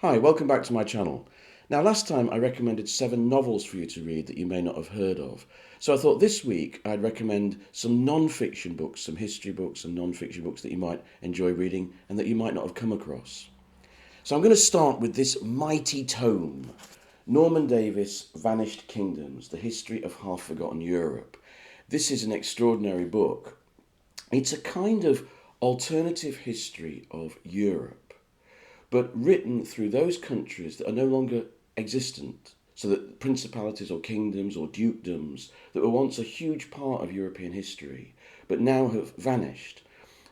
Hi, welcome back to my channel. Now, last time I recommended 7 novels for you to read that you may not have heard of. So I thought this week I'd recommend some non-fiction books, some history books and non-fiction books that you might enjoy reading and that you might not have come across. So I'm going to start with this mighty tome, Norman Davies' Vanished Kingdoms, The History of Half-Forgotten Europe. This is an extraordinary book. It's a kind of alternative history of Europe, but written through those countries that are no longer existent. So that principalities or kingdoms or dukedoms that were once a huge part of European history, but now have vanished.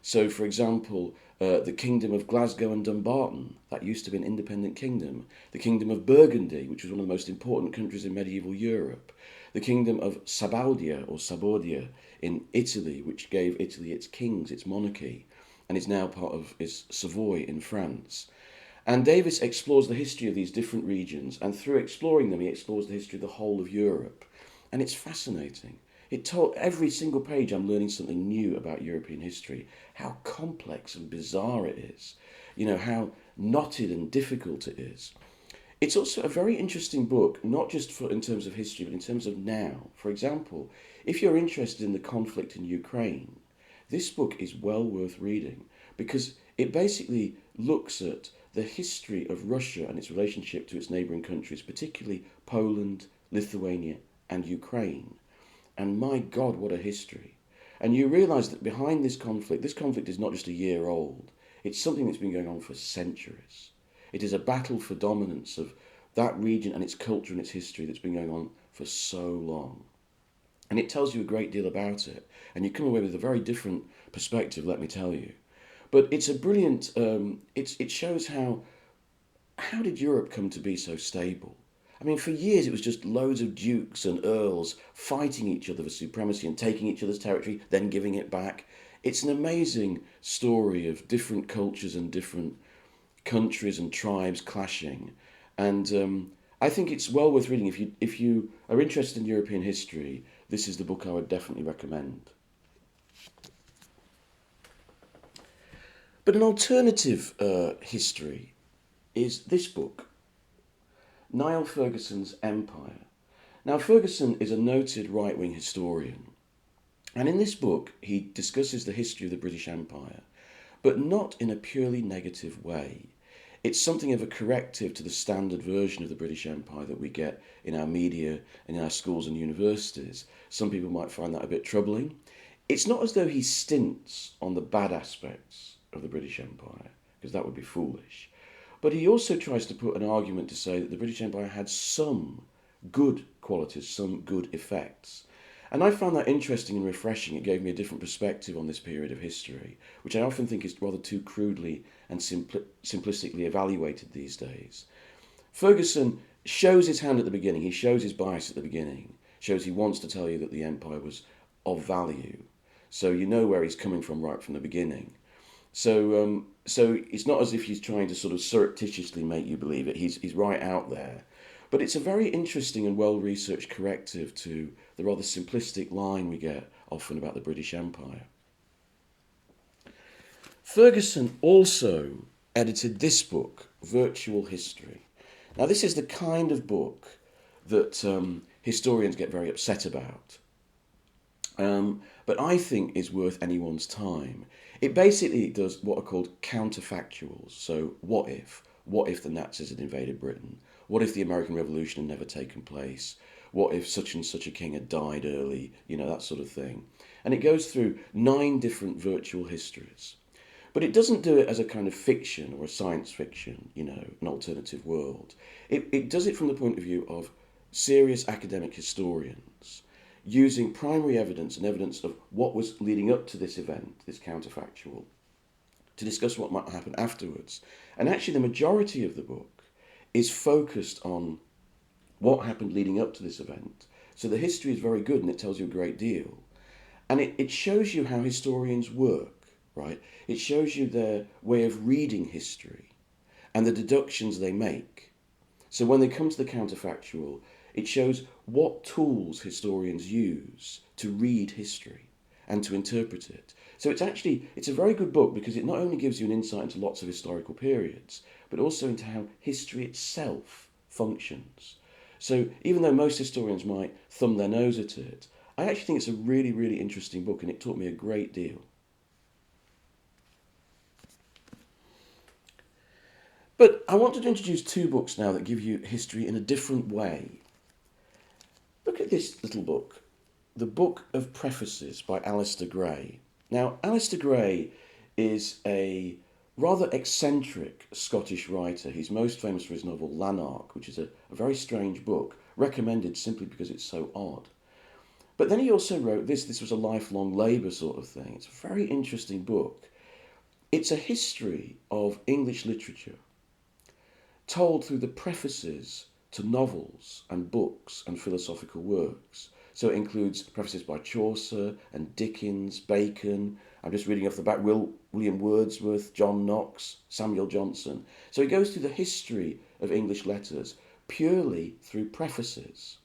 So, for example, the kingdom of Glasgow and Dumbarton, that used to be an independent kingdom. The kingdom of Burgundy, which was one of the most important countries in medieval Europe. The kingdom of Sabaudia or Sabordia in Italy, which gave Italy its kings, its monarchy, and is now part of Savoy in France. And Davies explores the history of these different regions, and through exploring them, he explores the history of the whole of Europe. And it's fascinating. It told every single page I'm learning something new about European history, how complex and bizarre it is, how knotted and difficult it is. It's also a very interesting book, not just in terms of history, but in terms of now. For example, if you're interested in the conflict in Ukraine, this book is well worth reading because it basically looks at the history of Russia and its relationship to its neighbouring countries, particularly Poland, Lithuania, and Ukraine. And my God, what a history. And you realise that behind this conflict is not just a year old. It's something that's been going on for centuries. It is a battle for dominance of that region and its culture and its history that's been going on for so long. And it tells you a great deal about it. And you come away with a very different perspective, let me tell you. But it's a brilliant, it shows how did Europe come to be so stable? I mean, for years it was just loads of dukes and earls fighting each other for supremacy and taking each other's territory, then giving it back. It's an amazing story of different cultures and different countries and tribes clashing. And I think it's well worth reading. If you are interested in European history, this is the book I would definitely recommend. But an alternative history is this book, Niall Ferguson's Empire. Now, Ferguson is a noted right-wing historian, and in this book he discusses the history of the British Empire, but not in a purely negative way. It's something of a corrective to the standard version of the British Empire that we get in our media and in our schools and universities. Some people might find that a bit troubling. It's not as though he stints on the bad aspects of the British Empire, because that would be foolish. But he also tries to put an argument to say that the British Empire had some good qualities, some good effects. And I found that interesting and refreshing. It gave me a different perspective on this period of history, which I often think is rather too crudely and simplistically evaluated these days. Ferguson shows his hand at the beginning. He shows his bias at the beginning, shows he wants to tell you that the empire was of value. So you know where he's coming from right from the beginning. So it's not as if he's trying to sort of surreptitiously make you believe it. He's right out there. But it's a very interesting and well-researched corrective to the rather simplistic line we get often about the British Empire. Ferguson also edited this book, Virtual History. Now, this is the kind of book that historians get very upset about, but I think is worth anyone's time. It basically does what are called counterfactuals. So, what if? What if the Nazis had invaded Britain? What if the American Revolution had never taken place? What if such and such a king had died early? That sort of thing. And it goes through 9 different virtual histories. But it doesn't do it as a kind of fiction or a science fiction, an alternative world. It does it from the point of view of serious academic historians using primary evidence and evidence of what was leading up to this event, this counterfactual, to discuss what might happen afterwards. And actually the majority of the book is focused on what happened leading up to this event. So the history is very good and it tells you a great deal. And it shows you how historians work, right? It shows you their way of reading history and the deductions they make. So when they come to the counterfactual, it shows what tools historians use to read history and to interpret it. So it's a very good book because it not only gives you an insight into lots of historical periods, but also into how history itself functions. So even though most historians might thumb their nose at it, I actually think it's a really, really interesting book, and it taught me a great deal. But I wanted to introduce two books now that give you history in a different way. Look at this little book, The Book of Prefaces by Alasdair Gray. Now, Alasdair Gray is a rather eccentric Scottish writer. He's most famous for his novel Lanark, which is a very strange book, recommended simply because it's so odd. But then he also wrote this. This was a lifelong labour sort of thing. It's a very interesting book. It's a history of English literature told through the prefaces to novels and books and philosophical works. So it includes prefaces by Chaucer and Dickens, Bacon. I'm just reading off the back, William Wordsworth, John Knox, Samuel Johnson. So he goes through the history of English letters purely through prefaces.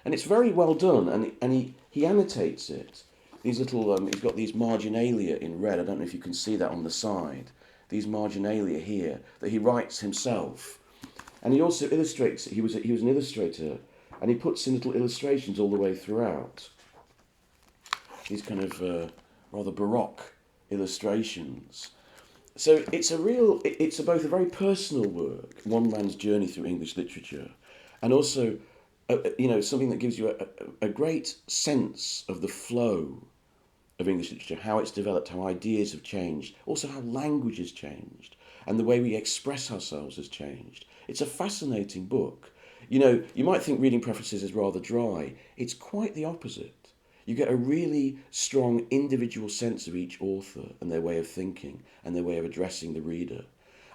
And it's very well done, and he annotates it. These little, he's got these marginalia in red. I don't know if you can see that on the side. These marginalia here that he writes himself. And he also illustrates it. He was an illustrator, and he puts in little illustrations all the way throughout. These kind of rather baroque illustrations. So it's both a very personal work, one man's journey through English literature, and also, something that gives you a great sense of the flow of English literature, how it's developed, how ideas have changed, also how language has changed, and the way we express ourselves has changed. It's a fascinating book. You might think reading prefaces is rather dry. It's quite the opposite. You get a really strong individual sense of each author and their way of thinking and their way of addressing the reader.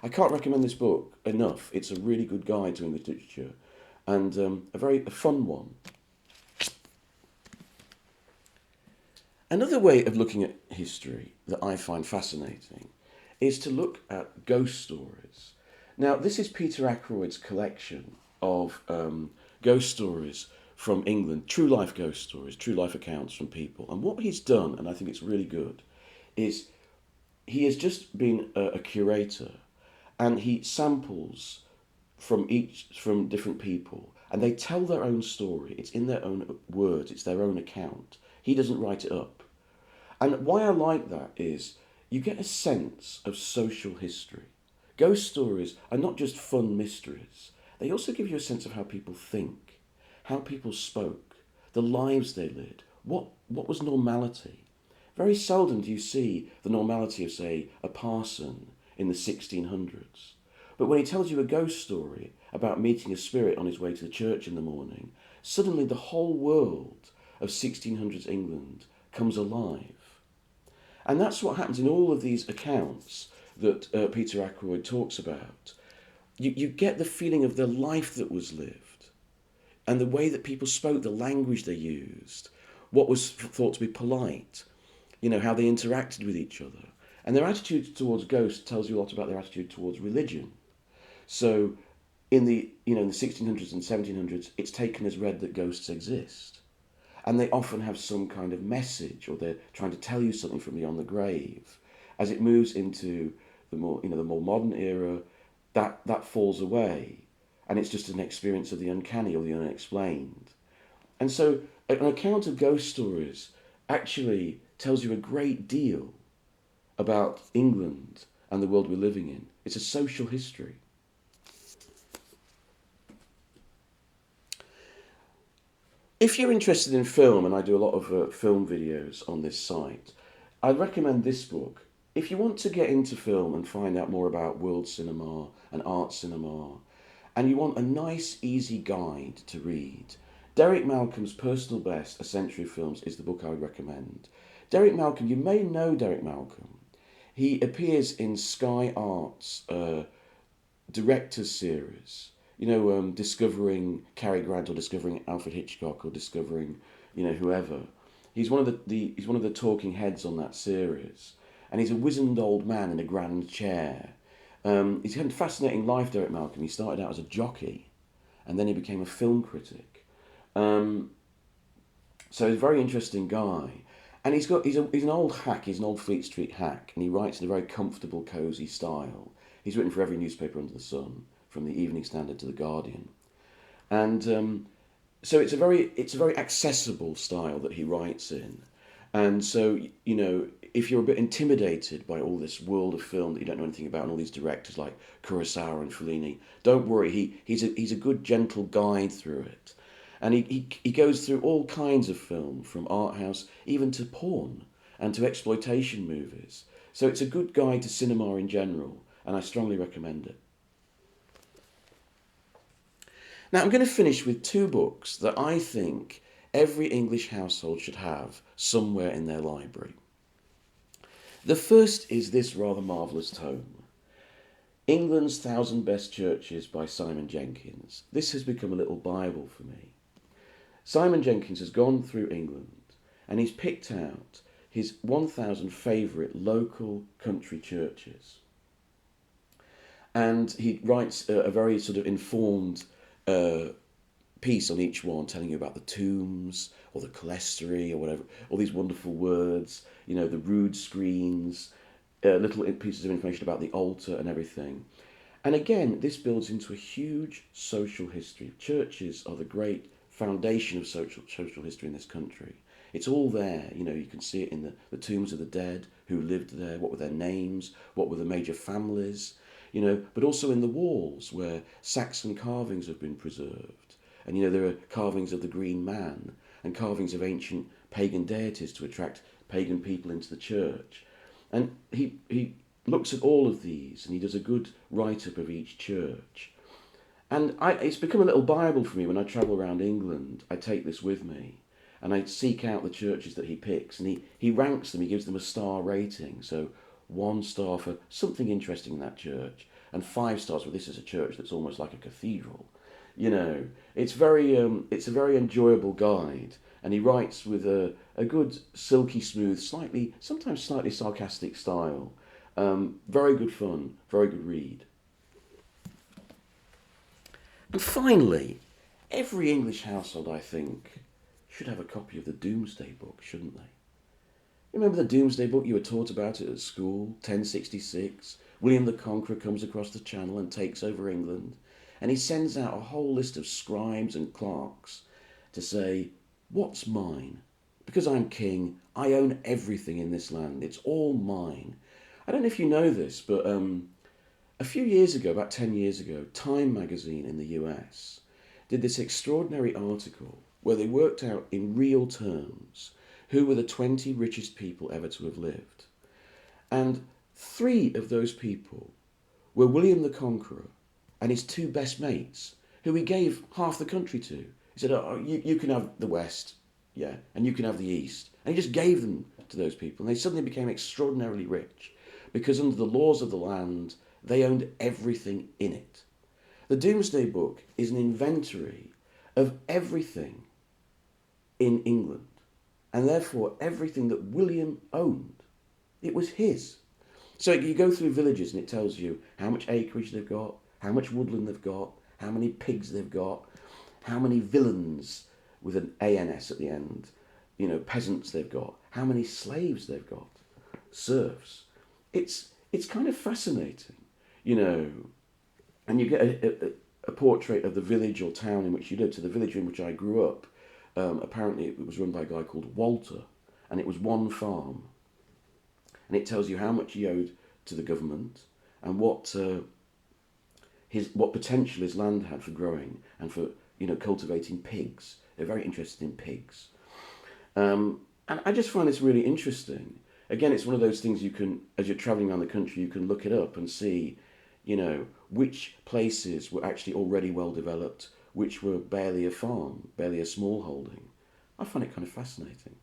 I can't recommend this book enough. It's a really good guide to English literature and a fun one. Another way of looking at history that I find fascinating is to look at ghost stories. Now, this is Peter Ackroyd's collection of ghost stories from England, true life ghost stories, true life accounts from people. And what he's done, and I think it's really good, is he has just been a curator, and he samples from different people, and they tell their own story. It's in their own words, it's their own account. He doesn't write it up. And why I like that is you get a sense of social history. Ghost stories are not just fun mysteries. They also give you a sense of how people think, how people spoke, the lives they led, what was normality. Very seldom do you see the normality of, say, a parson in the 1600s. But when he tells you a ghost story about meeting a spirit on his way to the church in the morning, suddenly the whole world of 1600s England comes alive. And that's what happens in all of these accounts that Peter Ackroyd talks about. You get the feeling of the life that was lived and the way that people spoke, the language they used, what was thought to be polite, how they interacted with each other. And their attitude towards ghosts tells you a lot about their attitude towards religion. So in the 1600s and 1700s, it's taken as read that ghosts exist. And they often have some kind of message, or they're trying to tell you something from beyond the grave. As it moves into the more modern era, that falls away, and it's just an experience of the uncanny or the unexplained. And so an account of ghost stories actually tells you a great deal about England and the world we're living in. It's a social history. If you're interested in film, and I do a lot of film videos on this site, I'd recommend this book. If you want to get into film and find out more about world cinema and art cinema, and you want a nice, easy guide to read, Derek Malcolm's Personal Best: A Century of Films is the book I would recommend. Derek Malcolm, you may know Derek Malcolm. He appears in Sky Art's director's series. Discovering Cary Grant, or discovering Alfred Hitchcock, or discovering, whoever. He's one of the talking heads on that series, and he's a wizened old man in a grand chair. He's had a fascinating life, Derek Malcolm. He started out as a jockey, and then he became a film critic. So he's a very interesting guy, and he's an old hack. He's an old Fleet Street hack, and he writes in a very comfortable, cosy style. He's written for every newspaper under the sun, from the Evening Standard to the Guardian, and so it's a very accessible style that he writes in, and so if you're a bit intimidated by all this world of film that you don't know anything about and all these directors like Kurosawa and Fellini, don't worry. He's a good gentle guide through it, and he goes through all kinds of film, from art house even to porn and to exploitation movies. So it's a good guide to cinema in general, and I strongly recommend it. Now I'm going to finish with two books that I think every English household should have somewhere in their library. The first is this rather marvellous tome, England's 1,000 Best Churches by Simon Jenkins. This has become a little Bible for me. Simon Jenkins has gone through England and he's picked out his 1,000 favourite local country churches. And he writes a very sort of informed piece on each one, telling you about the tombs or the clerestory or whatever, all these wonderful words, the rood screens, little pieces of information about the altar and everything. And again, this builds into a huge social history. Churches are the great foundation of social history in this country. It's all there, you can see it in the tombs of the dead, who lived there, what were their names, what were the major families, but also in the walls where Saxon carvings have been preserved. And, there are carvings of the Green Man and carvings of ancient pagan deities to attract pagan people into the church. And he looks at all of these and he does a good write-up of each church. And it's become a little Bible for me when I travel around England. I take this with me and I seek out the churches that he picks, and he ranks them, he gives them a star rating. So 1 star for something interesting in that church, and 5 stars for this is a church that's almost like a cathedral. It's a very enjoyable guide, and he writes with a good silky smooth, sometimes slightly sarcastic style. Very good fun, very good read. And finally, every English household, I think, should have a copy of the Doomsday Book, shouldn't they? Remember the Doomsday Book? You were taught about it at school, 1066. William the Conqueror comes across the Channel and takes over England, and he sends out a whole list of scribes and clerks to say, what's mine? Because I'm king, I own everything in this land. It's all mine. I don't know if you know this, but a few years ago, about 10 years ago, Time magazine in the US did this extraordinary article where they worked out in real terms who were the 20 richest people ever to have lived. And 3 of those people were William the Conqueror and his 2 best mates, who he gave half the country to. He said, you can have the West, yeah, and you can have the East. And he just gave them to those people. And they suddenly became extraordinarily rich because under the laws of the land, they owned everything in it. The Doomsday Book is an inventory of everything in England, and therefore everything that William owned, it was his. So you go through villages and it tells you how much acreage they've got, how much woodland they've got, how many pigs they've got, how many villains with an ANS at the end, peasants they've got, how many slaves they've got, serfs. It's kind of fascinating, and you get a portrait of the village or town in which you live. So the village in which I grew up, apparently it was run by a guy called Walter, and it was one farm. And it tells you how much he owed to the government and what potential his land had for growing and for cultivating pigs. They're very interested in pigs, and I just find this really interesting. Again, it's one of those things you can, as you're travelling around the country, you can look it up and see, which places were actually already well developed, which were barely a farm, barely a small holding. I find it kind of fascinating.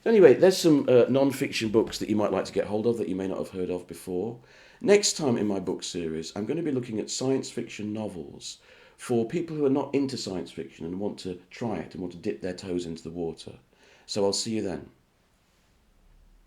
Anyway, there's some non-fiction books that you might like to get hold of that you may not have heard of before. Next time in my book series, I'm going to be looking at science fiction novels for people who are not into science fiction and want to try it and want to dip their toes into the water. So I'll see you then.